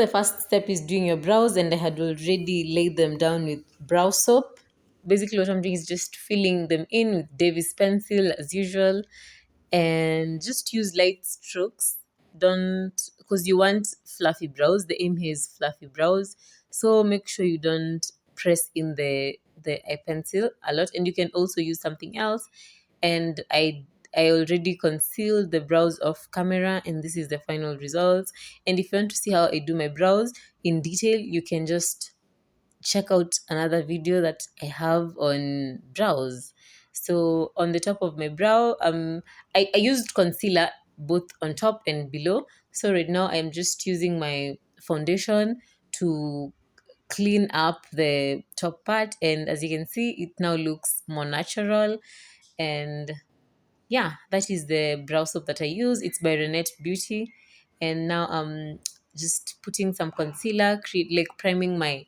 the first step is doing your brows, and I had already laid them down with brow soap. Basically, what I'm doing is just filling them in with Davis pencil as usual, and just use light strokes. Don't, because you want fluffy brows. The aim here is fluffy brows, so make sure you don't press in the eye pencil a lot, and you can also use something else. And I already concealed the brows off camera, and this is the final result. And if you want to see how I do my brows in detail, you can just check out another video that I have on brows. So on the top of my brow, I used concealer both on top and below. So right now I'm just using my foundation to clean up the top part, and as you can see, it now looks more natural. And yeah, that is the brow soap that I use. It's by Renette Beauty. And now I'm just putting some concealer, create like priming my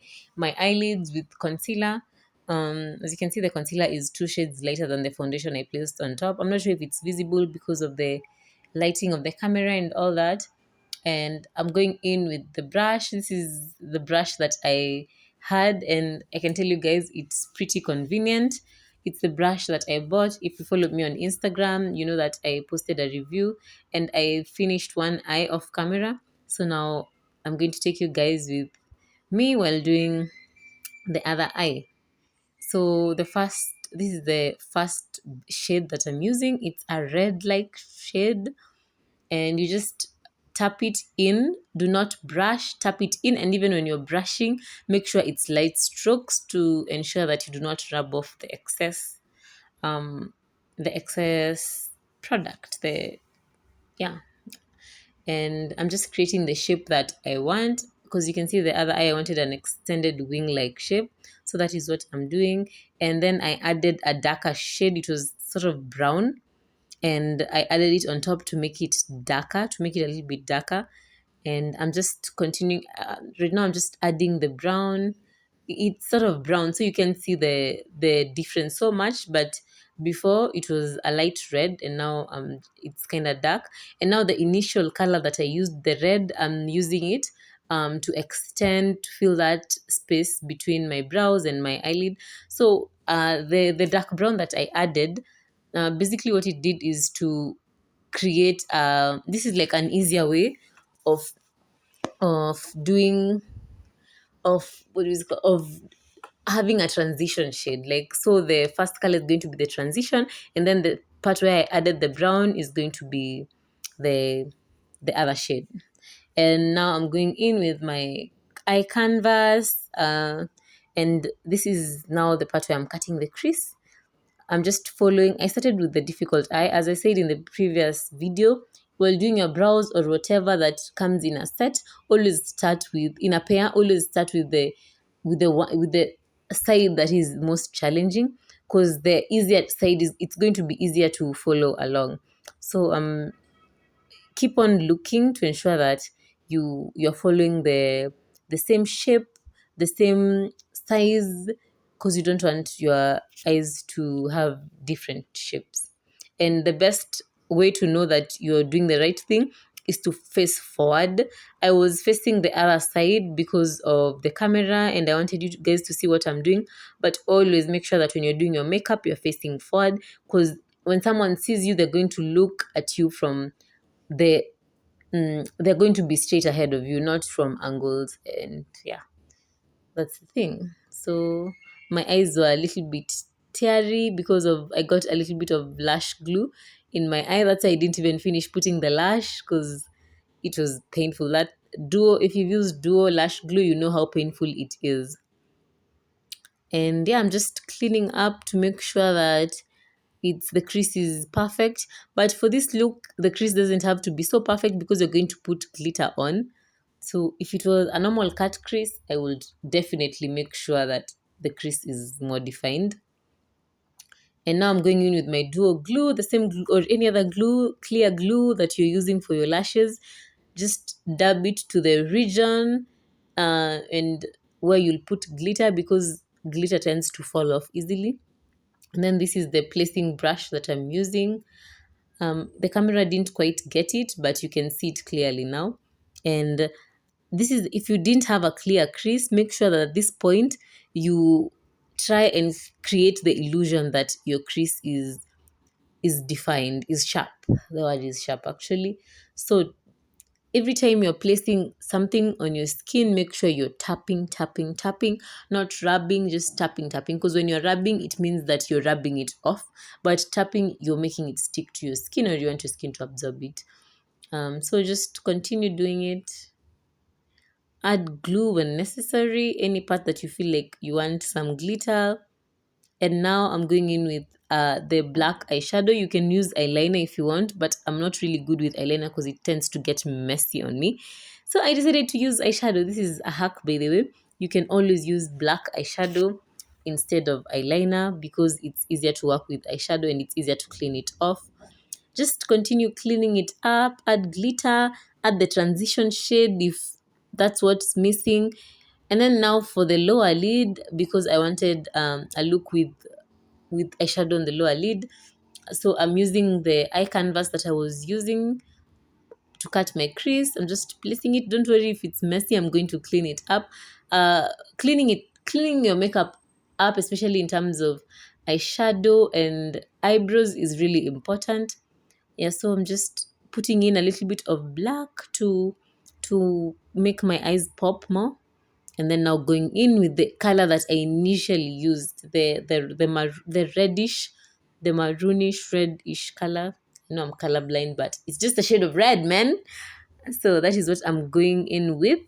eyelids with concealer. As you can see, the concealer is 2 shades lighter than the foundation I placed on top. I'm not sure if it's visible because of the lighting of the camera and all that. And I'm going in with the brush. This is the brush that I had, and I can tell you guys it's pretty convenient. It's the brush that I bought. If you follow me on Instagram, you know that I posted a review and I finished one eye off camera. So now I'm going to take you guys with me while doing the other eye. So this is the first shade that I'm using. It's a red like shade, and you just tap it in. Do not brush, tap it in. And even when you're brushing, make sure it's light strokes to ensure that you do not rub off um the excess product. The Yeah. And I'm just creating the shape that I want, because you can see the other eye I wanted an extended wing like shape. So that is what I'm doing. And then I added a darker shade. It was sort of brown, and I added it on top to make it darker, to make it a little bit darker. And I'm just continuing. Right now, I'm just adding the brown. It's sort of brown, so you can see the difference so much. But before it was a light red, and now it's kind of dark. And now the initial color that I used, the red, I'm using it to extend, to fill that space between my brows and my eyelid. So the dark brown that I added, basically what it did is to create this is like an easier way of doing, of what is it called, of having a transition shade. Like, so the first color is going to be the transition, and then the part where I added the brown is going to be the the other shade. And now I'm going in with my eye canvas, and this is now the part where I'm cutting the crease. I'm just following. I started with the difficult eye. As I said in the previous video, while doing your brows or whatever that comes in a set, always start with, in a pair, always start with the side that is most challenging, because the easier side is, it's going to be easier to follow along. So keep on looking to ensure that you're following the same shape, the same size, because you don't want your eyes to have different shapes. And the best way to know that you're doing the right thing is to face forward. I was facing the other side because of the camera, and I wanted you guys to see what I'm doing. But always make sure that when you're doing your makeup, you're facing forward, because when someone sees you, they're going to look at you from the they're going to be straight ahead of you, not from angles. And yeah, that's the thing. So my eyes were a little bit teary because of, I got a little bit of lash glue in my eye. That's why I didn't even finish putting the lash, because it was painful. That duo, if you've used duo lash glue, you know how painful it is. And yeah, I'm just cleaning up to make sure that it's the crease is perfect. But for this look, the crease doesn't have to be so perfect because you're going to put glitter on. So if it was a normal cut crease, I would definitely make sure that the crease is more defined. And now I'm going in with my duo glue, the same glue or any other glue, clear glue that you're using for your lashes. Just dab it to the region and where you'll put glitter, because glitter tends to fall off easily. And then this is the placing brush that I'm using. The camera didn't quite get it, but you can see it clearly now. And this is if you didn't have a clear crease, make sure that at this point you try and create the illusion that your crease is defined, is sharp. The word is sharp actually. So every time you're placing something on your skin, make sure you're tapping, tapping, tapping, not rubbing, just tapping, tapping. Because when you're rubbing, it means that you're rubbing it off. But tapping, you're making it stick to your skin, or you want your skin to absorb it. So just continue doing it. Add glue when necessary. Any part that you feel like you want some glitter. And now I'm going in with the black eyeshadow. You can use eyeliner if you want, but I'm not really good with eyeliner because it tends to get messy on me. So I decided to use eyeshadow. This is a hack, by the way. You can always use black eyeshadow instead of eyeliner because it's easier to work with eyeshadow and it's easier to clean it off. Just continue cleaning it up, add glitter, add the transition shade if that's what's missing. And then now for the lower lid, because I wanted a look with eyeshadow on the lower lid. So I'm using the eye canvas that I was using to cut my crease. I'm just placing it. Don't worry if it's messy. I'm going to clean it up. Cleaning your makeup up, especially in terms of eyeshadow and eyebrows, is really important. Yeah, so I'm just putting in a little bit of black to make my eyes pop more, and then now going in with the color that I initially used, the reddish, the maroonish reddish color. I know I'm colorblind, but it's just a shade of red, man. So that is what I'm going in with.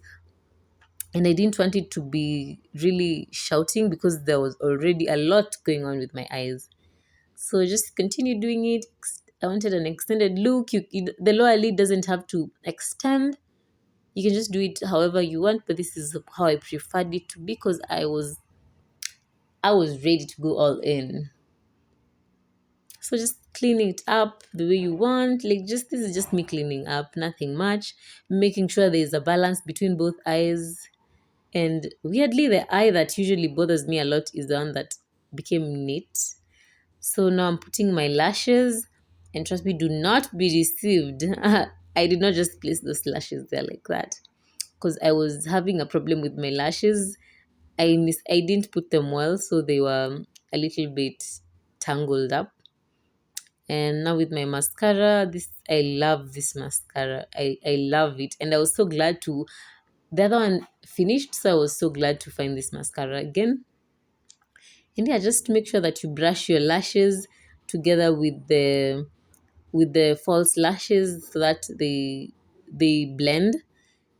And I didn't want it to be really shouting because there was already a lot going on with my eyes. So just continue doing it. I wanted an extended look. The lower lid doesn't have to extend. You can just do it however you want, but this is how I preferred it to be because I was ready to go all in. So just clean it up the way you want. Like just this is just me cleaning up, nothing much. Making sure there is a balance between both eyes. And weirdly, the eye that usually bothers me a lot is the one that became neat. So now I'm putting my lashes, and trust me, do not be deceived. I did not just place those lashes there like that because I was having a problem with my lashes. I didn't put them well, so they were a little bit tangled up. And now with my mascara, this I love this mascara. I love it. And I was so glad to the other one finished, so I was so glad to find this mascara again. And yeah, just make sure that you brush your lashes together with the false lashes so that they blend.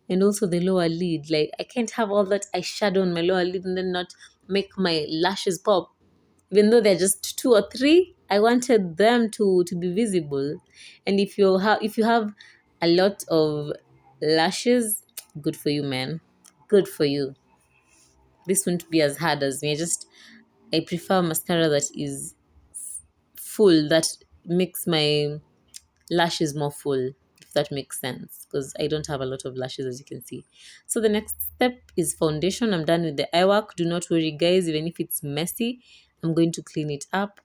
And also the lower lid. Like I can't have all that eyeshadow on my lower lid and then not make my lashes pop. Even though they're just two or three, I wanted them to be visible. And if you have a lot of lashes, good for you, man. Good for you. This won't be as hard as me. I prefer mascara that is full, that makes my lashes more full, if that makes sense, because I don't have a lot of lashes, as you can see. So the next step is foundation. I'm done with the eye work. Do not worry, guys, even if it's messy, I'm going to clean it up.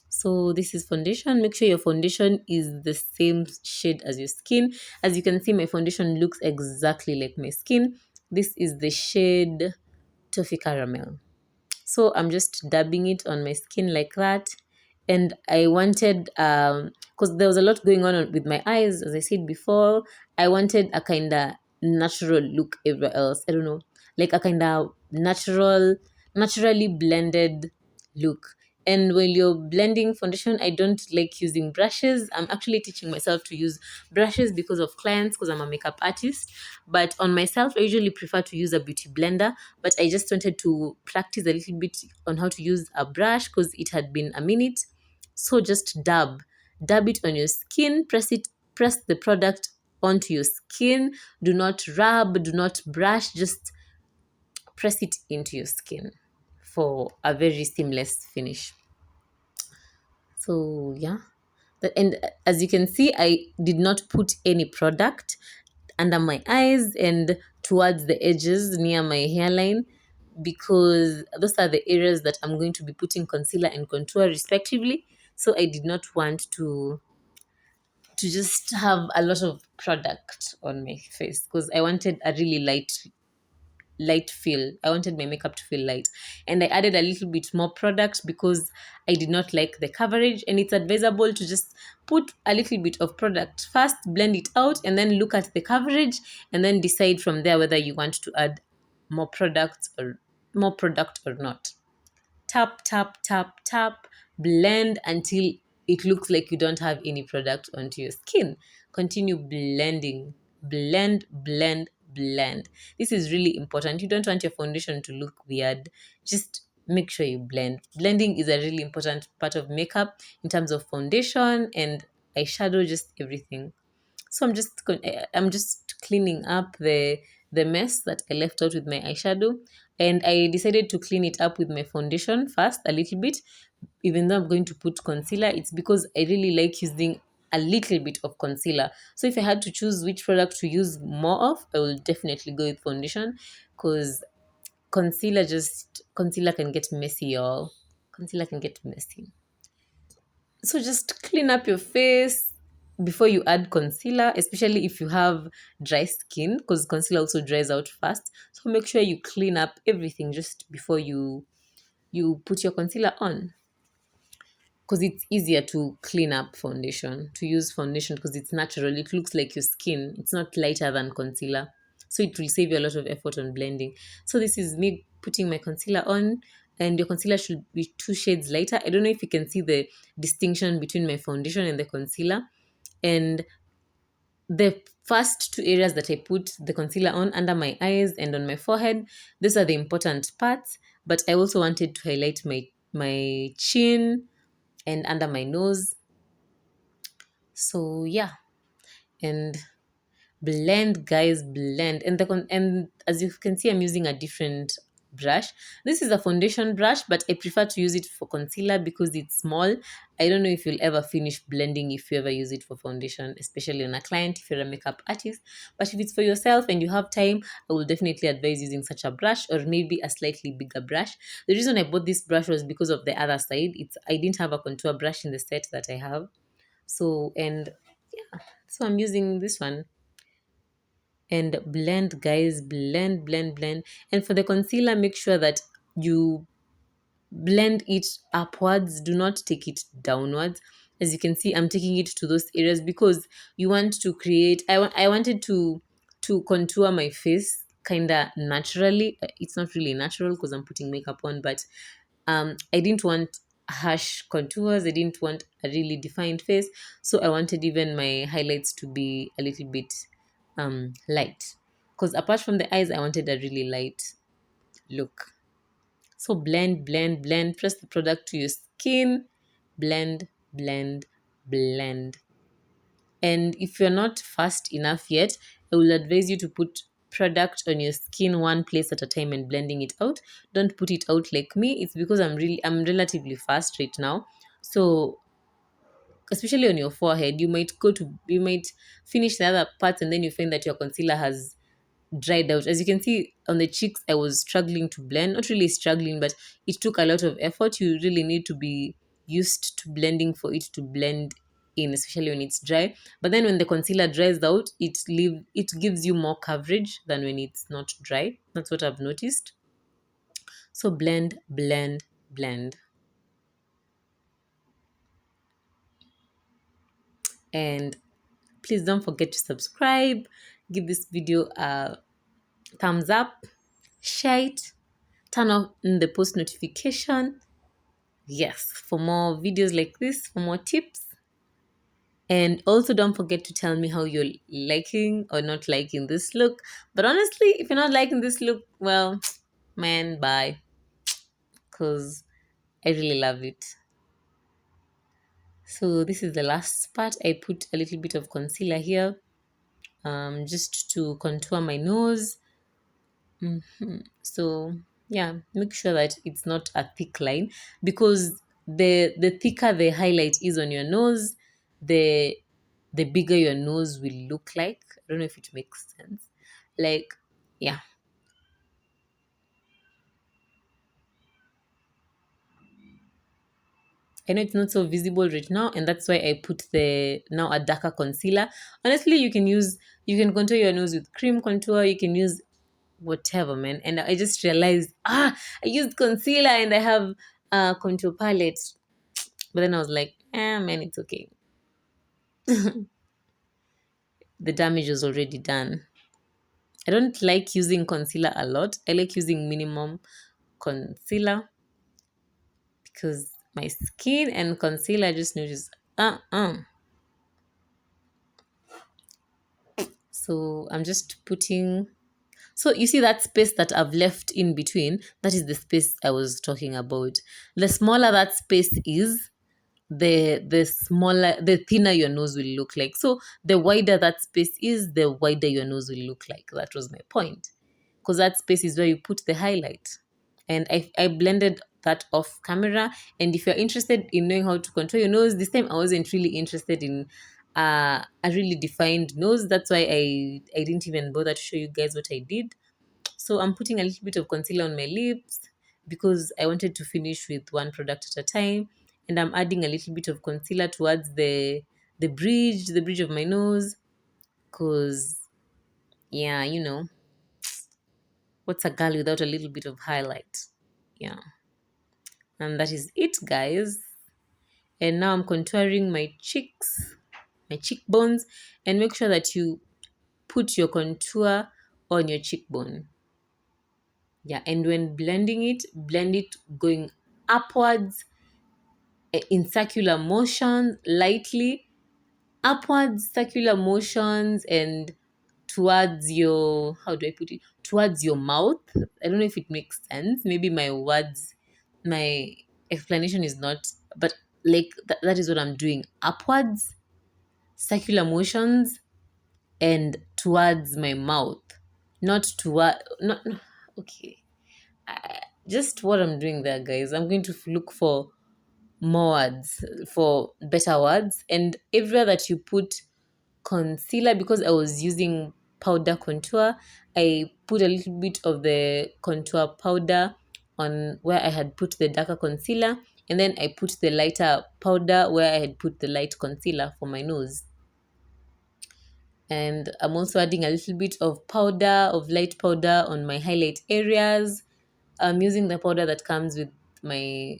So this is foundation. Make sure your foundation is the same shade as your skin. As you can see, my foundation looks exactly like my skin. This is the shade Toffee Caramel. So I'm just dabbing it on my skin like that. And I wanted, because there was a lot going on with my eyes, as I said before, I wanted a kind of natural look everywhere else. I don't know, like a kind of naturally blended look. And when you're blending foundation, I don't like using brushes. I'm actually teaching myself to use brushes because of clients, because I'm a makeup artist. But on myself, I usually prefer to use a beauty blender. But I just wanted to practice a little bit on how to use a brush because it had been a minute. So just dab it on your skin, press the product onto your skin. Do not rub, do not brush, just press it into your skin for a very seamless finish. So yeah, and as you can see, I did not put any product under my eyes and towards the edges near my hairline, because those are the areas that I'm going to be putting concealer and contour respectively. So I did not want to just have a lot of product on my face because I wanted a really light feel. I wanted my makeup to feel light. And I added a little bit more product because I did not like the coverage. And it's advisable to just put a little bit of product first, blend it out, and then look at the coverage and then decide from there whether you want to add more product or not. Tap, tap, tap, tap, blend until it looks like you don't have any product onto your skin. Continue blending. Blend, blend, blend. This is really important. You don't want your foundation to look weird. Just make sure you blend. Blending is a really important part of makeup in terms of foundation and eyeshadow, just everything. So I'm just cleaning up the mess that I left out with my eyeshadow, and I decided to clean it up with my foundation first a little bit. Even though I'm going to put concealer, it's because I really like using a little bit of concealer. So if I had to choose which product to use more of, I will definitely go with foundation because concealer can get messy, y'all. Concealer can get messy. So just clean up your face before you add concealer, especially if you have dry skin, because concealer also dries out fast. So make sure you clean up everything just before you put your concealer on. Because it's easier to clean up foundation, to use foundation because it's natural. It looks like your skin. It's not lighter than concealer. So it will save you a lot of effort on blending. So this is me putting my concealer on, and your concealer should be 2 shades lighter. I don't know if you can see the distinction between my foundation and the concealer. And the first 2 areas that I put the concealer on, under my eyes and on my forehead, these are the important parts. But I also wanted to highlight my chin and under my nose. So yeah, and blend, guys, blend. And as you can see, I'm using a different brush. This is a foundation brush, but I prefer to use it for concealer because it's small. I don't know if you'll ever finish blending if you ever use it for foundation, especially on a client if you're a makeup artist. But if it's for yourself and you have time, I will definitely advise using such a brush or maybe a slightly bigger brush. The reason I bought this brush was because of the other side. I didn't have a contour brush in the set that I have. So, and yeah, so I'm using this one. And blend, guys, blend, blend, blend. And for the concealer, make sure that you blend it upwards, do not take it downwards. As you can see, I'm taking it to those areas because you want to create, I wanted to contour my face kind of naturally. It's not really natural because I'm putting makeup on, but I didn't want harsh contours. I didn't want a really defined face. So I wanted even my highlights to be a little bit light. Because apart from the eyes, I wanted a really light look. So blend, blend, blend. Press the product to your skin. Blend, blend, blend. And if you're not fast enough yet, I will advise you to put product on your skin one place at a time and blending it out. Don't put it out like me. It's because I'm relatively fast right now. So especially on your forehead, you might finish the other parts and then you find that your concealer has dried out. As you can see on the cheeks, I was struggling to blend. Not really struggling, but it took a lot of effort. You really need to be used to blending for it to blend in, especially when it's dry. But then when the concealer dries out, it gives you more coverage than when it's not dry. That's what I've noticed. So blend, blend, blend. And please don't forget to subscribe, give this video a thumbs up, share it, turn on the post notification. Yes, for more videos like this, for more tips. And also don't forget to tell me how you're liking or not liking this look. But honestly, if you're not liking this look, well, man, bye. Because I really love it. So this is the last part. I put a little bit of concealer here just to contour my nose. So yeah, make sure that it's not a thick line because the thicker the highlight is on your nose, the bigger your nose will look like. I don't know if it makes sense. Like, yeah. I know it's not so visible right now, and that's why I put the now a darker concealer. Honestly, you can contour your nose with cream contour. You can use whatever, man. And I just realized, I used concealer and I have a contour palette. But then I was like, man, it's okay. The damage was already done. I don't like using concealer a lot. I like using minimum concealer because my skin and concealer just notice. So I'm just putting. So you see that space that I've left in between, that is the space I was talking about. The smaller that space is, the thinner your nose will look like. So the wider that space is, the wider your nose will look like. That was my point. Because that space is where you put the highlight. And I blended that off camera. And if you're interested in knowing how to contour your nose, this time I wasn't really interested in a really defined nose. That's why I didn't even bother to show you guys what I did. So I'm putting a little bit of concealer on my lips because I wanted to finish with one product at a time. And I'm adding a little bit of concealer towards the bridge of my nose. Cause yeah, what's a girl without a little bit of highlight? Yeah. And that is it, guys. And now I'm contouring my cheeks, my cheekbones, and make sure that you put your contour on your cheekbone. Yeah, and when blending it, blend it going upwards in circular motions, lightly upwards circular motions, and towards your, how do I put it? Towards your mouth. I don't know if it makes sense. Maybe my explanation is not, but like that is what I'm doing. Upwards circular motions and towards my mouth, not toward, not okay. Just what I'm doing there, guys. I'm going to look for more words, for better words, and everywhere that you put concealer, because I was using powder contour, I put a little bit of the contour powder on where I had put the darker concealer, and then I put the lighter powder where I had put the light concealer for my nose. And I'm also adding a little bit of powder, of light powder on my highlight areas. I'm using the powder that comes with my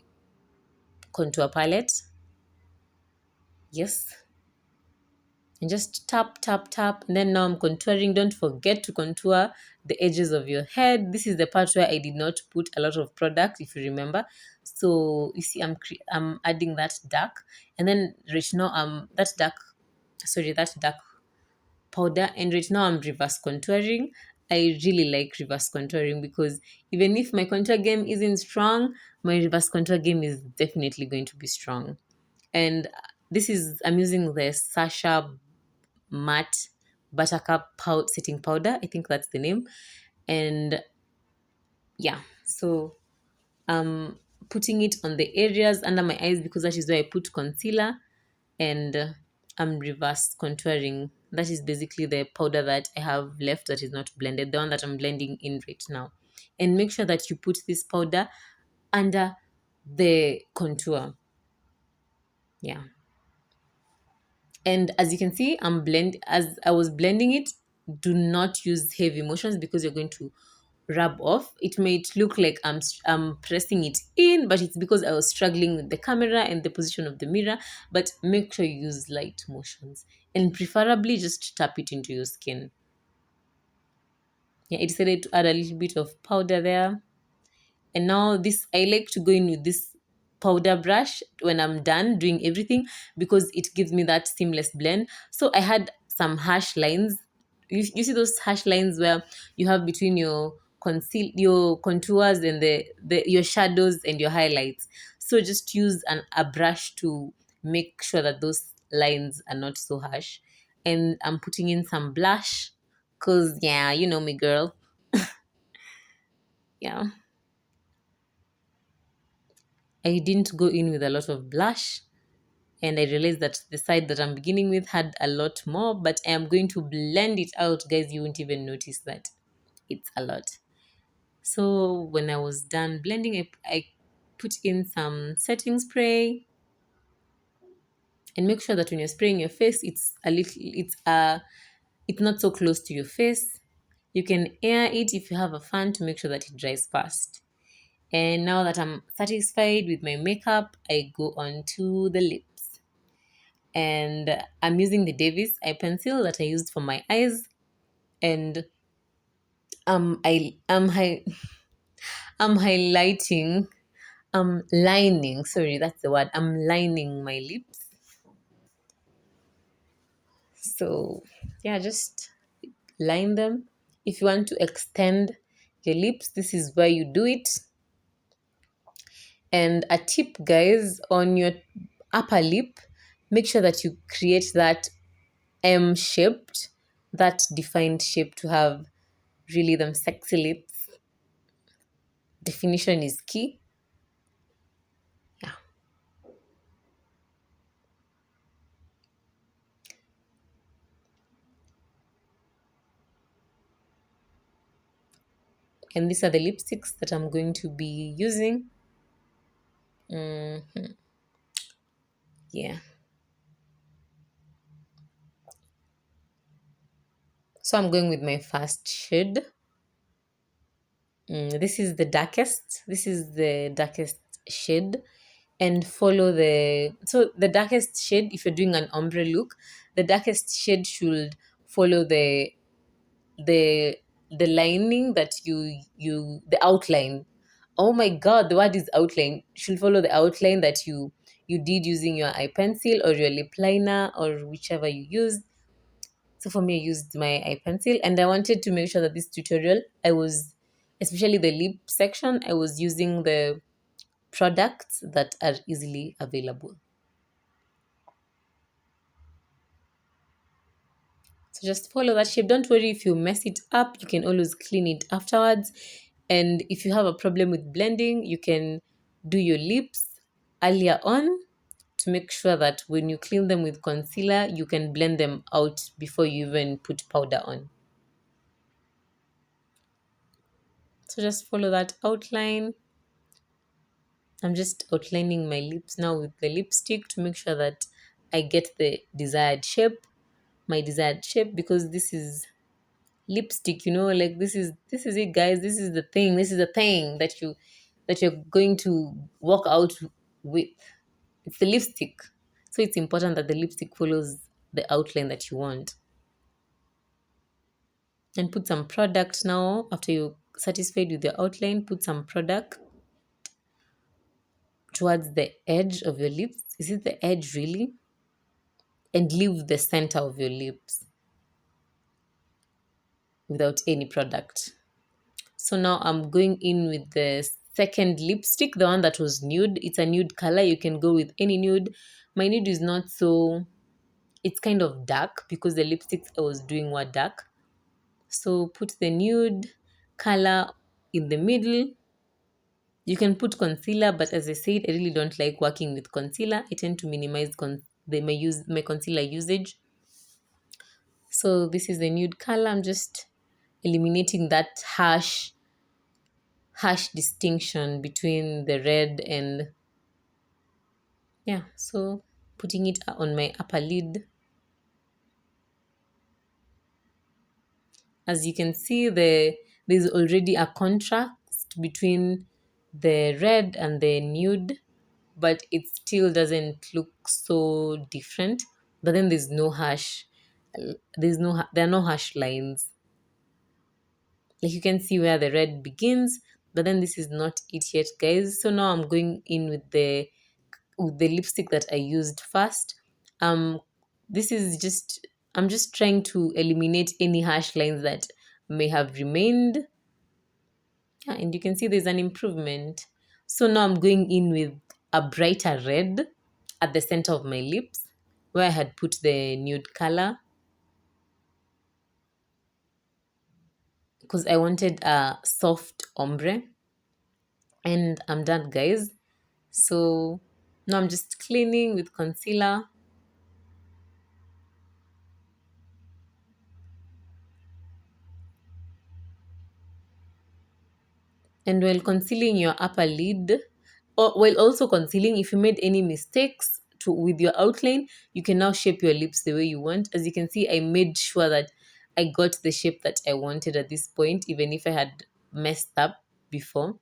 contour palette. Yes. And just tap, tap, tap. And then now I'm contouring. Don't forget to contour the edges of your head. This is the part where I did not put a lot of product, if you remember. So you see, I'm adding that dark, and then right now that dark powder, and right now I'm reverse contouring. I really like reverse contouring because even if my contour game isn't strong, my reverse contour game is definitely going to be strong. And I'm using the Sasha matte buttercup setting powder. I think that's the name. And yeah, so putting it on the areas under my eyes because that is where I put concealer, and I'm reverse contouring. That is basically the powder that I have left that is not blended, the one that I'm blending in right now. And make sure that you put this powder under the contour. Yeah. And as you can see, as I was blending it, do not use heavy motions because you're going to rub off. It may look like I'm pressing it in, but it's because I was struggling with the camera and the position of the mirror. But make sure you use light motions and preferably just tap it into your skin. Yeah, I decided to add a little bit of powder there. And now I like to go in with this powder brush when I'm done doing everything because it gives me that seamless blend. So I had some harsh lines. You see those harsh lines where you have between your contours and your shadows and your highlights. So just use a brush to make sure that those lines are not so harsh. And I'm putting in some blush because yeah, you know me, girl. Yeah. I didn't go in with a lot of blush, and I realized that the side that I'm beginning with had a lot more, but I am going to blend it out, guys. You won't even notice that it's a lot. So when I was done blending, I put in some setting spray, And make sure that when you're spraying your face, it's not so close to your face. You can air it if you have a fan to make sure that it dries fast. And now that I'm satisfied with my makeup, I go on to the lips. And I'm using the Davis eye pencil that I used for my eyes. And I'm I'm highlighting, I'm lining, sorry, that's the word. I'm lining my lips. So yeah, just line them. If you want to extend your lips, this is where you do it. And a tip, guys, on your upper lip, make sure that you create that M shaped, that defined shape to have really them sexy lips. Definition is key. Yeah. And these are the lipsticks that I'm going to be using. Yeah. So I'm going with my first shade. This is the darkest. This is the darkest shade. And follow the darkest shade, if you're doing an ombre look, the darkest shade should follow the the lining that the outline. Oh my god, the word is outline. Should follow the outline that you did using your eye pencil or your lip liner or whichever you used. So for me, I used my eye pencil, and I wanted to make sure that this tutorial, I was, especially the lip section, I was using the products that are easily available. So just follow that shape. Don't worry if you mess it up, you can always clean it afterwards. And if you have a problem with blending, you can do your lips earlier on to make sure that when you clean them with concealer, you can blend them out before you even put powder on. So just follow that outline. I'm just outlining my lips now with the lipstick to make sure that I get the desired shape, my desired shape, because this is lipstick, like this is it, guys. This is the thing that you're going to walk out with. It's the lipstick. So it's important that the lipstick follows the outline that you want. And put some product now. After you're satisfied with the outline, put some product towards the edge of your lips. Is it the edge really? And leave the center of your lips without any product. So now I'm going in with the second lipstick, the one that was nude. It's a nude color. You can go with any nude. My nude is not so, it's kind of dark because the lipsticks I was doing were dark. So put the nude color in the middle. You can put concealer, but as I said, I really don't like working with concealer. I tend to minimize my concealer usage. So this is the nude color. I'm just eliminating that harsh distinction between the red and, yeah. So putting it on my upper lid. As you can see, there's already a contrast between the red and the nude, but it still doesn't look so different. But then there are no harsh lines. Like you can see where the red begins, but then this is not it yet, guys. So now I'm going in with the lipstick that I used first. Um, this is just I'm just trying to eliminate any harsh lines that may have remained. Yeah, and you can see there's an improvement. So now I'm going in with a brighter red at the center of my lips where I had put the nude color because I wanted a soft ombre. And I'm done, guys. So now I'm just cleaning with concealer. And while concealing your upper lid, or while also concealing, if you made any mistakes, to with your outline, you can now shape your lips the way you want. As you can see, I made sure that I got the shape that I wanted at this point, even if I had messed up before.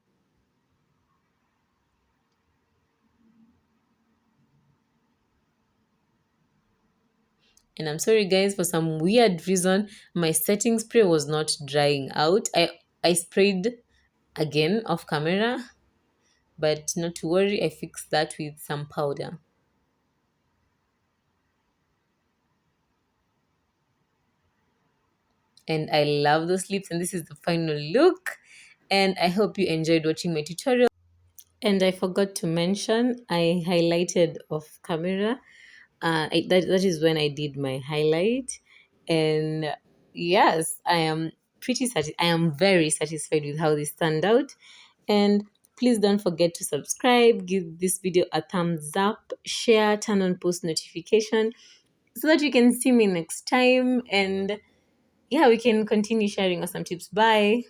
And I'm sorry guys, for some weird reason, my setting spray was not drying out. I sprayed again off camera, but not to worry, I fixed that with some powder. And I love those lips, and this is the final look. And I hope you enjoyed watching my tutorial. And I forgot to mention, I highlighted off camera. That is when I did my highlight. And yes, I am very satisfied with how this turned out. And please don't forget to subscribe, give this video a thumbs up, share, turn on post notification so that you can see me next time. And yeah, we can continue sharing awesome tips. Bye.